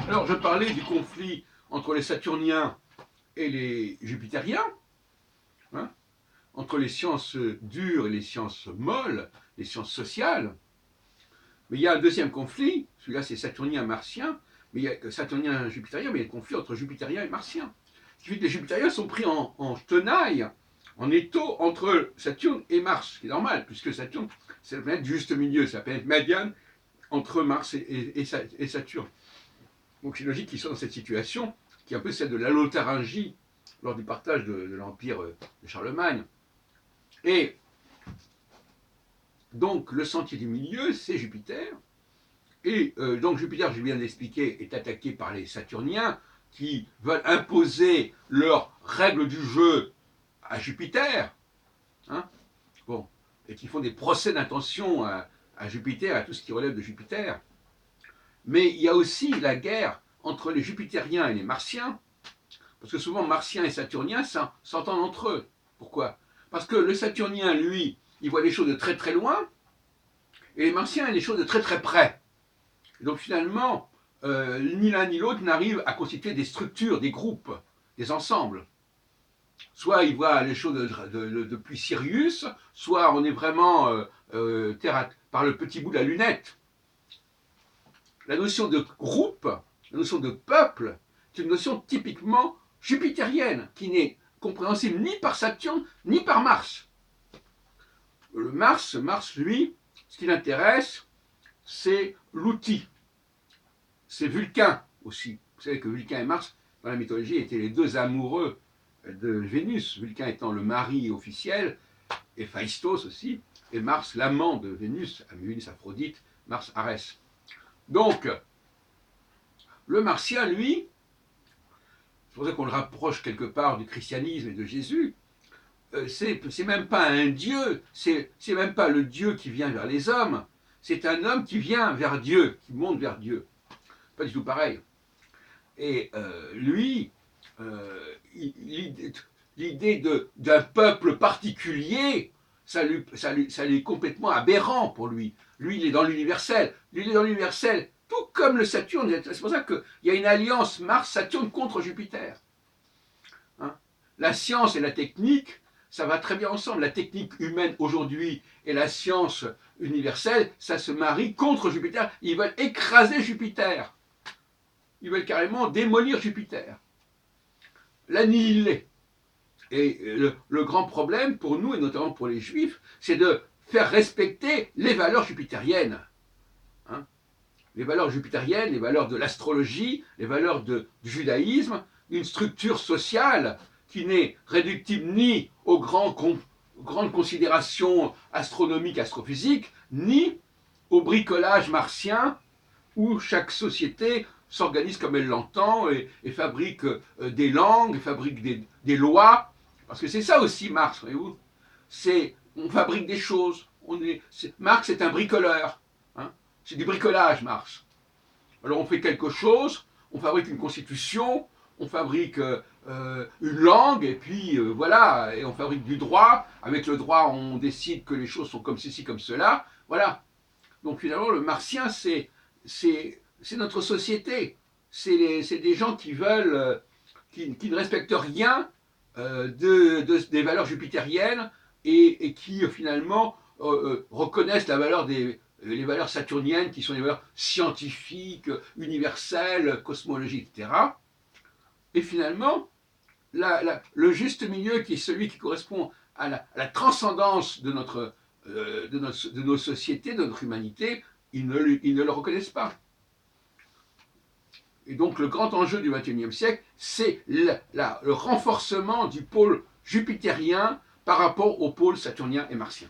Alors, je parlais du conflit entre les Saturniens et les Jupitériens, hein, entre les sciences dures et les sciences molles, les sciences sociales. Mais il y a un deuxième conflit, celui-là c'est Saturnien-Martien, mais il y a Saturnien-Jupitérien, mais il y a un conflit entre Jupitériens et Martiens. Ce qui fait que les Jupitériens sont pris en tenaille, en étau entre Saturne et Mars, ce qui est normal, puisque Saturne, c'est la planète du juste milieu, c'est la planète médiane entre Mars et Saturne. Donc c'est logique qu'ils soient dans cette situation, qui est un peu celle de l'allotharingie lors du partage de l'empire de Charlemagne. Et donc le sentier du milieu, c'est Jupiter. Et donc Jupiter, je viens d'expliquer, est attaqué par les Saturniens qui veulent imposer leurs règles du jeu à Jupiter. Hein, bon, et qui font des procès d'intention à Jupiter, à tout ce qui relève de Jupiter. Mais il y a aussi la guerre entre les Jupitériens et les Martiens, parce que souvent Martiens et Saturniens s'entendent entre eux. Pourquoi? Parce que le Saturnien, lui, il voit les choses de très très loin, et les Martiens, les choses de très très près. Et donc finalement, ni l'un ni l'autre n'arrive à constituer des structures, des groupes, des ensembles. Soit il voit les choses depuis Sirius, soit on est vraiment par le petit bout de la lunette. La notion de groupe, la notion de peuple, c'est une notion typiquement jupitérienne, qui n'est compréhensible ni par Saturne, ni par Mars. Mars, lui, ce qui l'intéresse, c'est l'outil. C'est Vulcain aussi. Vous savez que Vulcain et Mars, dans la mythologie, étaient les deux amoureux de Vénus. Vulcain étant le mari officiel, et Phaistos aussi, et Mars, l'amant de Vénus, Vénus Aphrodite, Mars Arès. Donc, le Martien, lui, c'est pour ça qu'on le rapproche quelque part du christianisme et de Jésus, c'est même pas un dieu, c'est même pas le Dieu qui vient vers les hommes, c'est un homme qui vient vers Dieu, qui monte vers Dieu. Pas du tout pareil. Et lui, l'idée d'un peuple particulier, ça lui est complètement aberrant pour lui. Lui, il est dans l'universel. Lui, il est dans l'universel, tout comme le Saturne. C'est pour ça qu'il y a une alliance Mars-Saturne contre Jupiter. Hein, la science et la technique, ça va très bien ensemble. La technique humaine aujourd'hui et la science universelle, ça se marie contre Jupiter. Ils veulent écraser Jupiter. Ils veulent carrément démolir Jupiter, l'annihiler. Et le grand problème pour nous, et notamment pour les Juifs, c'est de faire respecter les valeurs jupitériennes. Hein, les valeurs jupitériennes, les valeurs de l'astrologie, les valeurs du judaïsme, une structure sociale qui n'est réductible ni aux grandes considérations astronomiques, astrophysiques, ni au bricolage martien où chaque société s'organise comme elle l'entend et fabrique des langues, fabrique des lois. Parce que c'est ça aussi Marx, voyez-vous. On fabrique des choses. Marx est un bricoleur. Hein, c'est du bricolage, Marx. Alors on fait quelque chose, on fabrique une constitution, on fabrique une langue, et puis voilà, et on fabrique du droit. Avec le droit, on décide que les choses sont comme ceci, comme cela. Voilà. Donc finalement, le martien, c'est notre société. C'est des gens qui veulent, qui ne respectent rien des valeurs jupitériennes et qui finalement reconnaissent les valeurs saturniennes qui sont des valeurs scientifiques, universelles, cosmologiques, etc. Et finalement, le juste milieu qui est celui qui correspond à la transcendance de nos sociétés, de notre humanité, ils ne le reconnaissent pas. Et donc le grand enjeu du XXIe siècle, c'est le renforcement du pôle jupitérien par rapport au pôle saturnien et martien.